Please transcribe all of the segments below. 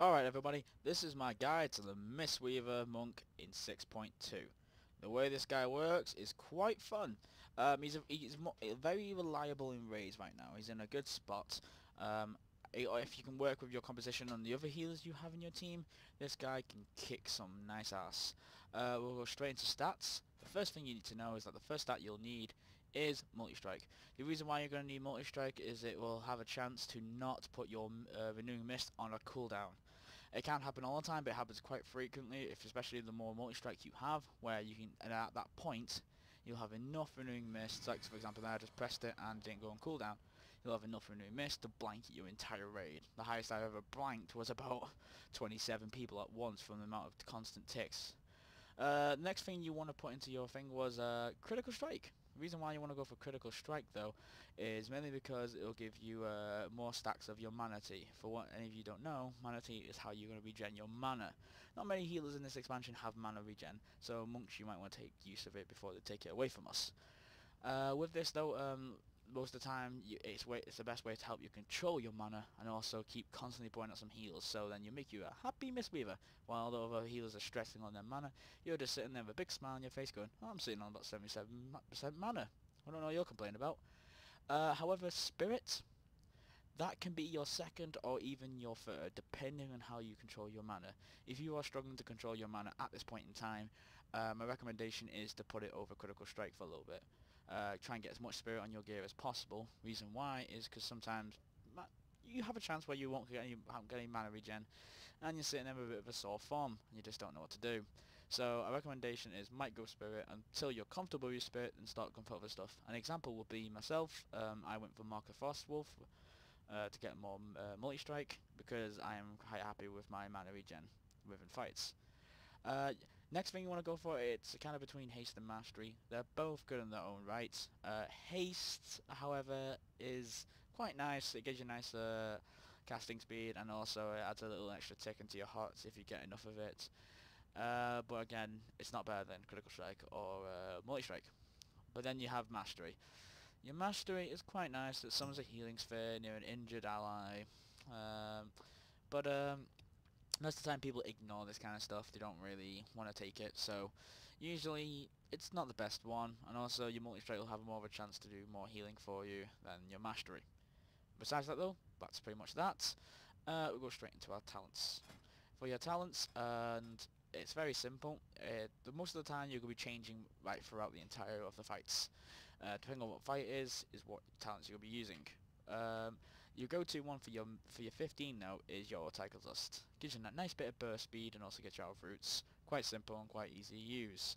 Alright everybody, this is my guide to the Mistweaver monk in 6.2. The way this guy works is quite fun. He's very reliable in raids right now. He's in a good spot. If you can work with your composition on the other healers you have in your team, this guy can kick some nice ass. We'll go straight into stats. The first thing you need to know is that the first stat you'll need is Multistrike. The reason why you're going to need Multistrike is it will have a chance to not put your Renewing Mist on a cooldown. It can't happen all the time, but it happens quite frequently, especially the more Multistrike you have, where you can, and at that point, you'll have enough Renewing Mist, like for example there I just pressed it and didn't go on cooldown. You'll have enough Renewing Mist to blanket your entire raid. The highest I've ever blanked was about 27 people at once from the amount of constant ticks. The next thing you want to put into your thing was Critical Strike. The reason why you want to go for Critical Strike though is mainly because it'll give you more stacks of your mana tea. For what any of you don't know, mana tea is how you're going to regen your mana. Not many healers in this expansion have mana regen, so monks you might want to take use of it before they take it away from us. With this though, most of the time it's the best way to help you control your mana and also keep constantly pouring out some heals, so then you make you a happy Mistweaver. While the other healers are stressing on their mana, you're just sitting there with a big smile on your face going, oh, I'm sitting on about 77% mana. I don't know what you're complaining about. However, Spirit, that can be your second or even your third, depending on how you control your mana. If you are struggling to control your mana at this point in time, my recommendation is to put it over Critical Strike for a little bit. Try and get as much spirit on your gear as possible. Reason why is because sometimes you have a chance where you won't get any mana regen, and you're sitting there with a bit of a sore form, and you just don't know what to do. So a recommendation is might go spirit until you're comfortable with your spirit and start going for other stuff. An example would be myself. I went for Mark of Frostwolf to get more multi-strike because I am quite happy with my mana regen within fights. Next thing you want to go for, it's kind of between Haste and Mastery. They're both good in their own right. Haste, however, is quite nice. It gives you nice casting speed, and also it adds a little extra tick into your hearts if you get enough of it. But again, it's not better than Critical Strike or Multi-Strike. But then you have Mastery. Your Mastery is quite nice. It summons a healing sphere near an injured ally. Most of the time people ignore this kind of stuff. They don't really want to take it, so usually it's not the best one, and also your Multistrike will have more of a chance to do more healing for you than your Mastery. Besides that though, that's pretty much that. We'll go straight into our talents. For your talents, and it's very simple. Most of the time you're going to be changing right throughout the entire of the fights. Depending on what fight it is what talents you'll be using. Your go-to one for your 15 now is your Tiger Dust. Gives you a nice bit of burst speed and also gets you out of roots. Quite simple and quite easy to use.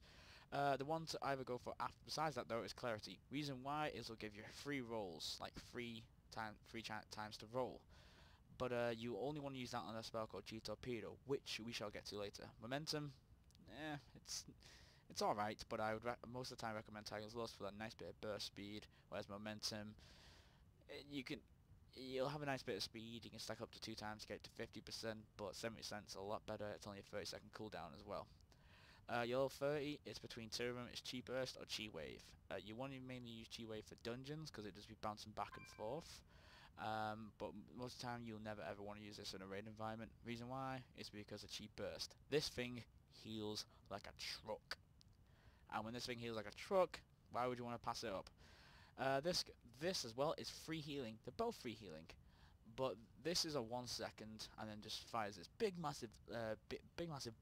The one to either go for after, besides that though, is Clarity. Reason why is it'll give you free rolls, like free times to roll. But you only want to use that on a spell called G-Torpedo, which we shall get to later. Momentum, it's alright, but I would most of the time recommend Tiger's Lust for that nice bit of burst speed, whereas Momentum, you'll have a nice bit of speed. You can stack up to 2 times to get to 50%, but 70% is a lot better. It's only a 30-second cooldown as well. Your 30 is between two of them. It's Chi Burst or Chi Wave. You want to mainly use Chi Wave for dungeons because it just be bouncing back and forth. But most of the time you'll never ever want to use this in a raid environment. Reason why is because of Chi Burst. This thing heals like a truck. And when this thing heals like a truck, why would you want to pass it up? This as well is free healing. They're both free healing, but this is a 1 second and then just fires this big massive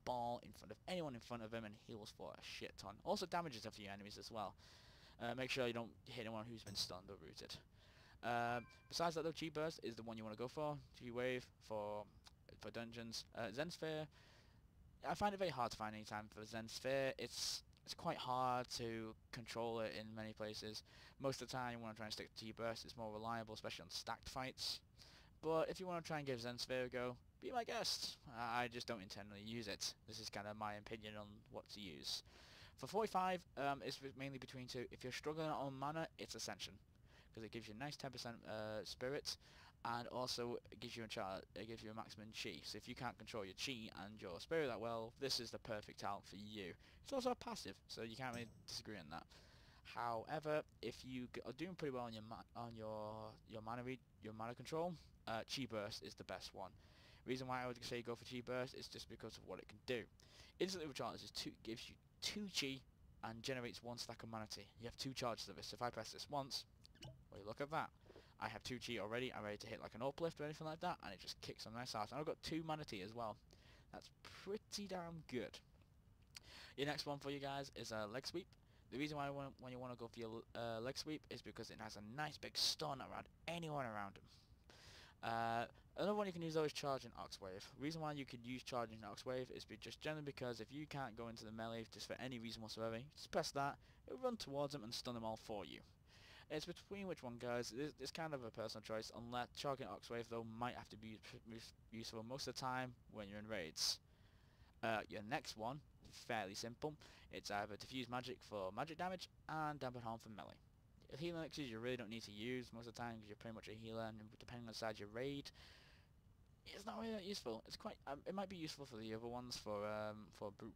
ball in front of anyone in front of him and heals for a shit ton. Also damages a few enemies as well. Make sure you don't hit anyone who's been stunned or rooted. Besides that though, Chi Burst is the one you want to go for. Chi Wave for dungeons. Zen Sphere, I find it very hard to find any time for Zen Sphere. It's quite hard to control it in many places. Most of the time you want to try and stick to T-Burst. It's more reliable, especially on stacked fights. But if you want to try and give Zen Sphere a go, be my guest. I just don't internally use it. This is kind of my opinion on what to use. For 45, it's mainly between two. If you're struggling on mana, it's Ascension, because it gives you a nice 10% spirit, and also it gives you a maximum chi. So if you can't control your chi and your spirit that well, this is the perfect talent for you. It's also a passive, so you can't really disagree on that. However, if you are doing pretty well on your mana control, Chi Burst is the best one. Reason why I would say go for Chi Burst is just because of what it can do. Instantly recharges gives you 2 Chi and generates 1 stack of mana T. You have 2 charges of this. If I press this once, well, look at that. I have 2 Chi already. I'm ready to hit like an uplift or anything like that, and it just kicks some nice ass. And I've got 2 mana T as well. That's pretty damn good. Your next one for you guys is a leg sweep. The reason why when you want to go for your leg sweep is because it has a nice big stun around anyone around him. Another one you can use though is charging Oxwave. Reason why you could use charging Oxwave is just generally because if you can't go into the melee just for any reason whatsoever, just press that, it'll run towards them and stun them all for you. It's between which one, guys. It's kind of a personal choice, unless charging Oxwave though might have to be useful most of the time when you're in raids. Your next one, fairly simple. It's either diffuse magic for magic damage and dampen harm for melee. Healing elixirs you really don't need to use most of the time because you're pretty much a healer, and depending on the side you raid, it's not really that useful. It's quite. It might be useful for the other ones for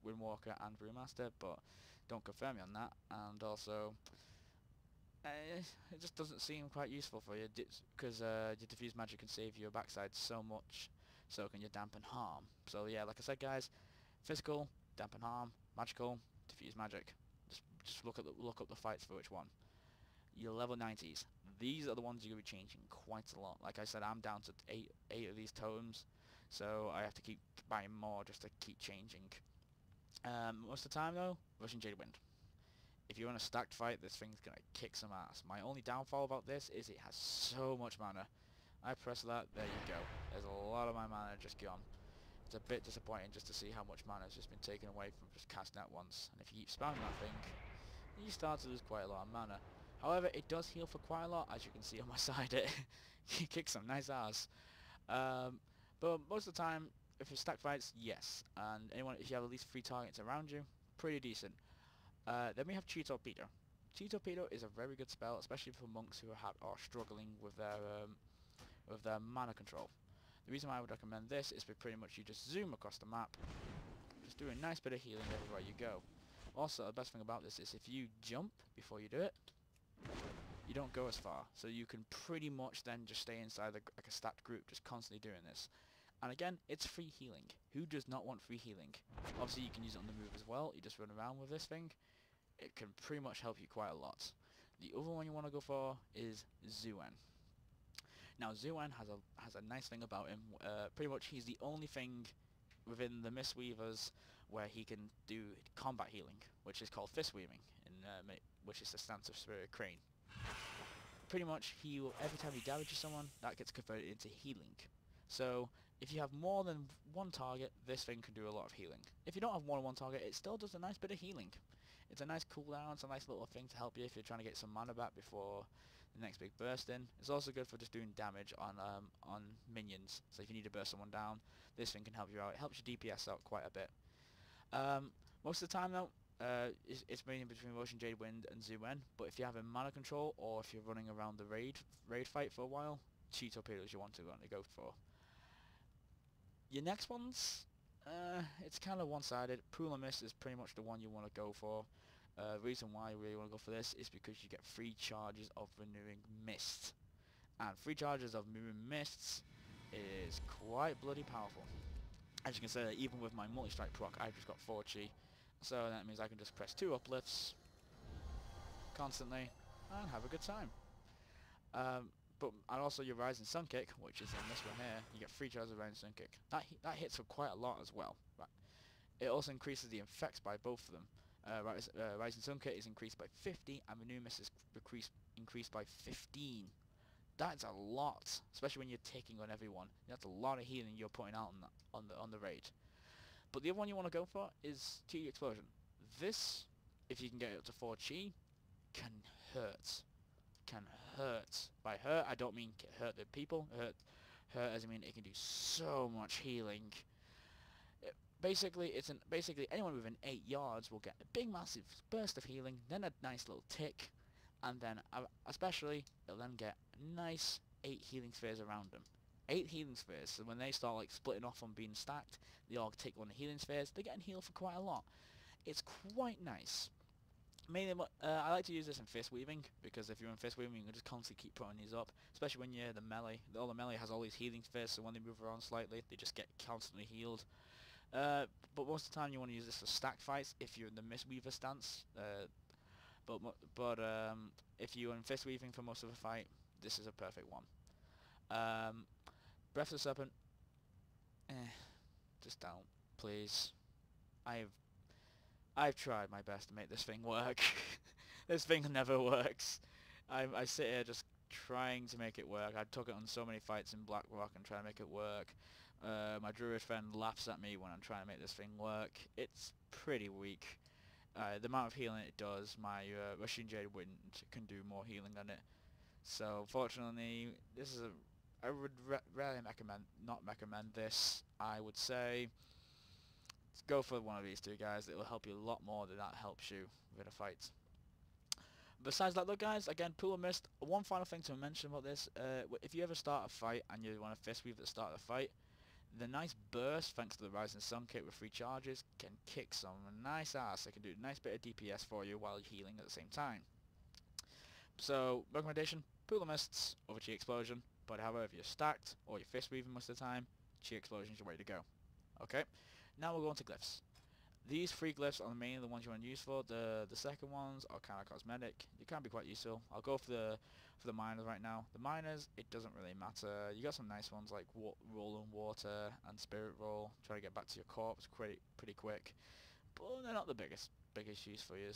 Windwalker and Brewmaster, but don't confirm me on that. And also, it just doesn't seem quite useful for you because your diffuse magic can save your backside so much. So can your dampen harm. So yeah, like I said, guys, physical, dampen harm, magical, diffuse magic. Just look up the fights for which one. Your level 90s. These are the ones you're going to be changing quite a lot. Like I said, I'm down to 8 of these totems, so I have to keep buying more just to keep changing. Most of the time though, Russian Jade Wind. If you're in a stacked fight, this thing's going to kick some ass. My only downfall about this is it has so much mana. I press that, there you go. There's a lot of my mana just gone. It's a bit disappointing just to see how much mana has just been taken away from just casting that once. And if you keep spamming that thing, you start to lose quite a lot of mana. However, it does heal for quite a lot, as you can see on my side. It kicks some nice ass. But most of the time, if it's stack fights, yes. And if you have at least 3 targets around you, pretty decent. Then we have Chi Torpedo. Chi Torpedo is a very good spell, especially for monks who are struggling with their mana control. The reason why I would recommend this is pretty much you just zoom across the map, just do a nice bit of healing everywhere you go. Also, the best thing about this is if you jump before you do it, you don't go as far, so you can pretty much then just stay inside like a stacked group, just constantly doing this. And again, it's free healing. Who does not want free healing? Obviously, you can use it on the move as well. You just run around with this thing. It can pretty much help you quite a lot. The other one you want to go for is Zuen. Now, Zuen has a nice thing about him. Pretty much, he's the only thing within the Mistweavers where he can do combat healing, which is called fist weaving, which is the stance of Spirit Crane. Pretty much, every time he damages someone, that gets converted into healing. So, if you have more than 1 target, this thing can do a lot of healing. If you don't have more than 1 target, it still does a nice bit of healing. It's a nice cooldown, it's a nice little thing to help you if you're trying to get some mana back before the next big burst in. It's also good for just doing damage on minions. So if you need to burst someone down, this thing can help you out. It helps your DPS out quite a bit. Most of the time though, it's mainly between Ocean Jade Wind and Zuen, but if you're having mana control or if you're running around the raid fight for a while, Chi Torpedo is you want to go for. Your next ones, it's kind of one-sided. Pool and Mist is pretty much the one you want to go for. Reason why you really want to go for this is because you get 3 charges of Renewing Mist. And 3 charges of Renewing Mists is quite bloody powerful. As you can see, even with my Multistrike proc, I've just got 4 Chi. So that means I can just press 2 uplifts constantly and have a good time. And also your Rising Sun Kick, which is in this one here, you get 3 charges of Rising Sun Kick. That hits for quite a lot as well. Right. It also increases the effects by both of them. Rising Sun Kick is increased by 50 and Renew Mist is increased by 15. That's a lot, especially when you're taking on everyone. That's a lot of healing you're putting out on the raid. But the other one you want to go for is Chi Explosion. This, if you can get it up to 4 Chi, can hurt. Can hurt. By hurt, I don't mean hurt the people. Hurt as I mean it can do so much healing. Basically anyone within 8 yards will get a big massive burst of healing, then a nice little tick, and then especially it'll then get nice 8 healing spheres around them. 8 healing spheres, so when they start like splitting off on being stacked, they all take 1 of the healing spheres, they're getting healed for quite a lot. It's quite nice. Mainly, I like to use this in fist weaving, because if you're in fist weaving, you can just constantly keep putting these up, especially when you're the melee. All the melee has all these healing fists, so when they move around slightly, they just get constantly healed. But most of the time, you want to use this for stack fights if you're in the Mistweaver stance. But if you're in fist weaving for most of the fight, this is a perfect one. Breath of the Serpent. Just don't, please. I've tried my best to make this thing work. This thing never works. I sit here just trying to make it work. I took it on so many fights in Blackrock and try to make it work. My druid friend laughs at me when I'm trying to make this thing work. It's pretty weak. The amount of healing it does, my Rushing Jade Wind can do more healing than it. So fortunately, this is I would rarely not recommend this. I would say go for one of these two guys. It will help you a lot more than that helps you with a fight. Besides that though, guys, again, Pool of Mist, one final thing to mention about this, if you ever start a fight and you want to fist weave at the start of the fight, the nice burst, thanks to the Rising Sun kit with 3 charges, can kick some nice ass. It can do a nice bit of DPS for you while you're healing at the same time. So, recommendation, Pool of Mists over Chi Explosion, but however, if you're stacked or you're fist weaving most of the time, Chi Explosion is your way to go. Okay, now we'll go on to glyphs. These 3 glyphs are mainly the ones you want to use for. The second ones are kind of cosmetic. They can be quite useful. I'll go for the miners right now. The miners, it doesn't really matter. You got some nice ones like roll in water and spirit roll. Try to get back to your corpse pretty quick, but they're not the biggest use for you.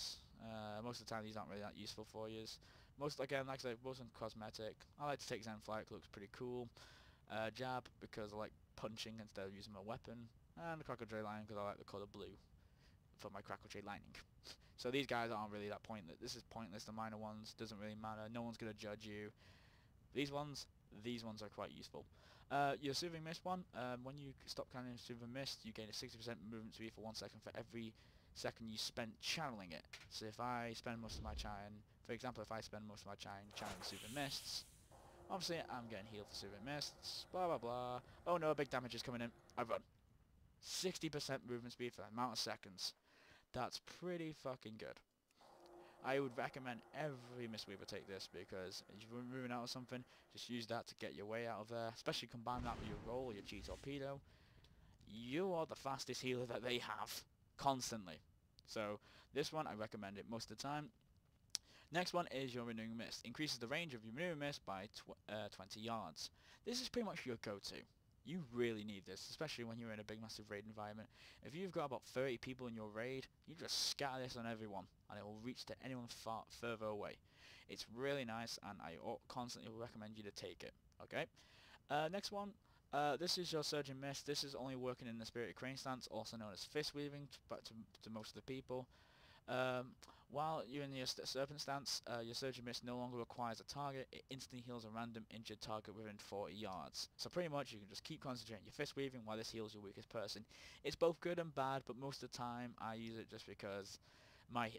Most of the time, these aren't really that useful for you. Most, again, like I said, most of them cosmetic. I like to take Zen Flight. It looks pretty cool. Jab because I like punching instead of using my weapon, and the Crocodile Line because I like the colour blue for my Crackle Jade Lightning. So these guys aren't really that pointless. This is pointless. The minor ones doesn't really matter. No one's gonna judge you. These ones are quite useful. Your Soothing Mist one, when you stop casting Soothing Mist, you gain a 60% movement speed for 1 second for every second you spend channeling it. So if I spend most of my time, for example, if I spend most of my time channeling Soothing Mists, obviously I'm getting healed for Soothing Mists, blah blah blah. Oh no, big damage is coming in. I run. 60% movement speed for the amount of seconds. That's pretty fucking good. I would recommend every Mistweaver take this because if you're moving out of something, just use that to get your way out of there. Especially combine that with your roll or your G torpedo. You are the fastest healer that they have, constantly. So this one I recommend it most of the time. Next one is your Renewing Mist. Increases the range of your Renewing Mist by 20 yards. This is pretty much your go-to. You really need this, especially when you're in a big massive raid environment. If you've got about 30 people in your raid, you just scatter this on everyone and it will reach to anyone far further away. It's really nice and I constantly recommend you to take it. Okay. Next one, this is your Surging Mist. This is only working in the Spirited Crane stance, also known as fist weaving, but to most of the people. While you're in your Serpent stance, your Surging Mist no longer requires a target. It instantly heals a random injured target within 40 yards. So pretty much you can just keep concentrating your fist weaving while this heals your weakest person. It's both good and bad, but most of the time I use it just because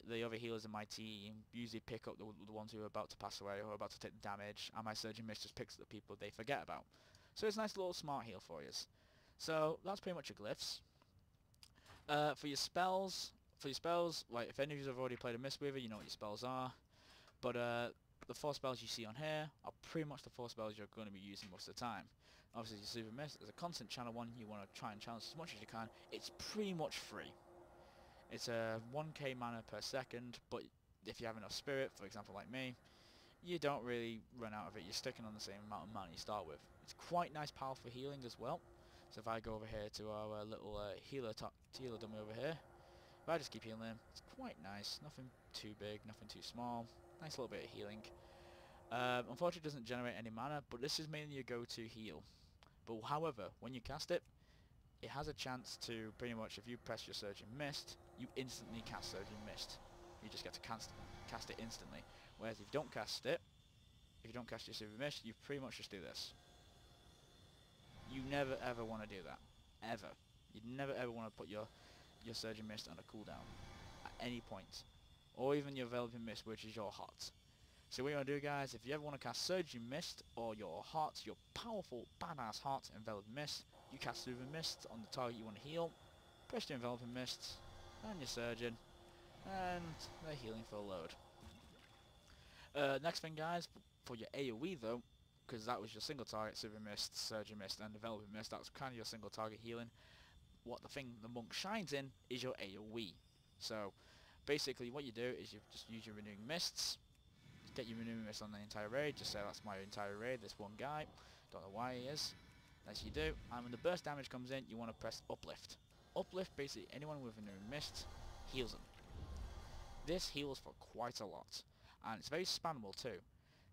the other healers in my team usually pick up the ones who are about to pass away or about to take the damage, and my Surging Mist just picks up the people they forget about. So it's a nice little smart heal for you. So that's pretty much your glyphs. For your spells, like if any of you have already played a Mistweaver, you know what your spells are. But the 4 spells you see on here are pretty much the 4 spells you're going to be using most of the time. Obviously, your Super Mist is a constant channel one. You want to try and channel as much as you can. It's pretty much free. It's a 1k mana per second, but if you have enough spirit, for example like me, you don't really run out of it. You're sticking on the same amount of mana you start with. It's quite nice powerful healing as well. So if I go over here to our little healer dummy over here, if I just keep healing him, it's quite nice. Nothing too big, nothing too small. Nice little bit of healing. Unfortunately it doesn't generate any mana, but this is mainly your go-to heal. But however, when you cast it, it has a chance to pretty much, if you press your Surging Mist, you instantly cast Surging Mist. You just get to cast it instantly. Whereas if you don't cast it, if you don't cast your Super Mist, you pretty much just do this. You never ever want to do that. Ever. You'd never ever want to put your Surging Mist on a cooldown at any point, or even your Enveloping Mist, which is your hot. So what you want to do, guys, if you ever want to cast Surging Mist or your hot, your powerful badass hot Enveloping Mist, you cast Soothing Mist on the target you want to heal, press your Enveloping Mist and you're Surging. and they're healing for a load. Next thing, guys, for your AoE though, because that was your single target, Super Mist, Surging Mist, and Developing Mist, that was kind of your single target healing. What the thing the monk shines in is your AoE. So basically what you do is you just use your Renewing Mists, get your Renewing Mist on the entire raid, just say that's my entire raid, this one guy, don't know why he is, as you do, and when the burst damage comes in you want to press Uplift. Uplift, basically anyone with Renewing Mist heals them. This heals for quite a lot, and it's very spammable too.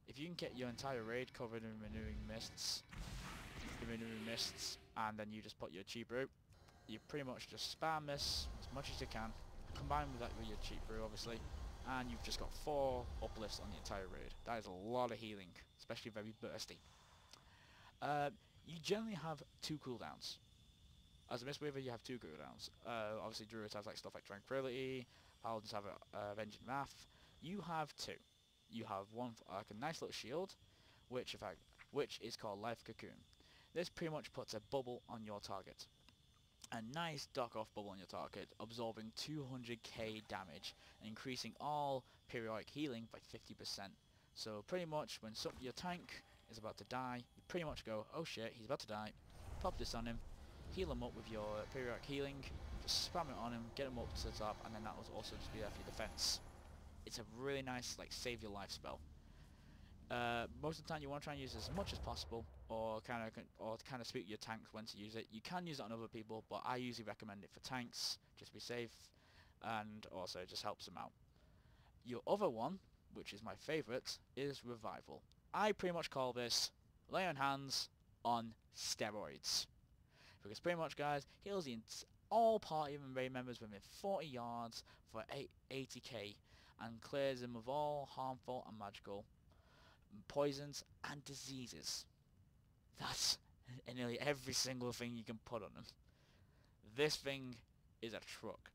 If you can get your entire raid covered in Renewing Mists, and then you just put your cheap route, you pretty much just spam this as much as you can, combine with that with your cheap brew obviously, and you've just got 4 uplifts on the entire raid. That is a lot of healing, especially very bursty. You generally have 2 cooldowns. As a Mistweaver you have 2 cooldowns. Obviously Druids have like stuff like Tranquility, Paladins have Avenging Wrath. You have 2. You have one for like a nice little shield, which is called Life Cocoon. This pretty much puts a bubble on your target. A nice dock off bubble on your target, absorbing 200k damage and increasing all periodic healing by 50%. So pretty much when your tank is about to die, you pretty much go, oh shit, he's about to die, pop this on him, heal him up with your periodic healing, just spam it on him, get him up to the top, and then that will also just be there for your defense. It's a really nice like save your life spell. Most of the time you want to try and use it as much as possible, or kind of speak your tanks when to use it. You can use it on other people, but I usually recommend it for tanks, just to be safe, and also it just helps them out. Your other one, which is my favourite, is Revival. I pretty much call this Lay on Hands on steroids. Because pretty much, guys, heals all party and raid members within 40 yards for 80k, and clears them of all harmful and magical poisons and diseases. That's nearly every single thing you can put on them. This thing is a truck.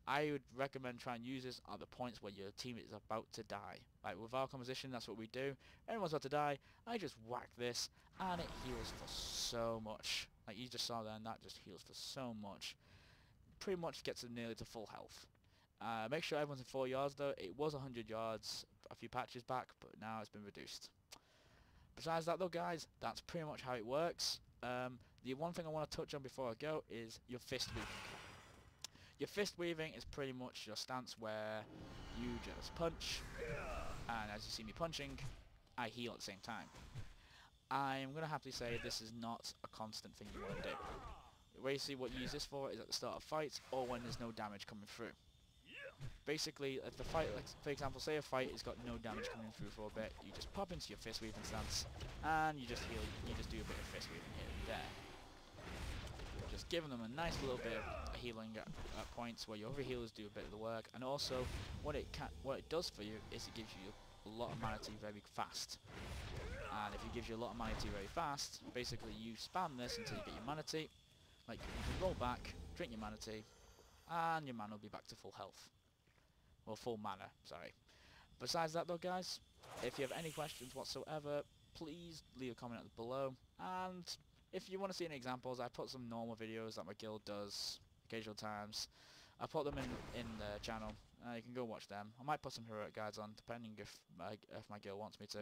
I would recommend trying to use this at the points where your team is about to die. Like with our composition, that's what we do. Everyone's about to die, I just whack this and it heals for so much. Like you just saw there, and that just heals for so much. Pretty much gets them nearly to full health. Make sure everyone's in 4 yards though. It was 100 yards a few patches back, but now it's been reduced. Besides that though, guys, that's pretty much how it works. The one thing I want to touch on before I go is your fist weaving. Your fist weaving is pretty much your stance where you just punch, and as you see me punching, I heal at the same time. I'm going to happily say this is not a constant thing you want to do. Basically what you use this for is at the start of fights, or when there's no damage coming through. Basically, if the fight, like for example, say a fight has got no damage coming through for a bit, you just pop into your fist weaving stance, and you just heal. You just do a bit of fist weaving here and there, just giving them a nice little bit of healing at points where your other healers do a bit of the work. And also, what it does for you is it gives you a lot of mana tea very fast. And if it gives you a lot of mana tea very fast, basically you spam this until you get your mana tea. Like you can roll back, drink your mana tea, and your mana will be back to full health. Well, full mana, sorry. Besides that though, guys, if you have any questions whatsoever, please leave a comment below. And if you want to see any examples, I put some normal videos that my guild does occasional times. I put them in the channel. You can go watch them. I might put some heroic guides on, depending if my guild wants me to.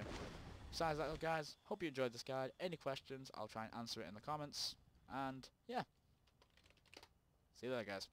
Besides that though, guys, hope you enjoyed this guide. Any questions, I'll try and answer it in the comments. And yeah, see you later, guys.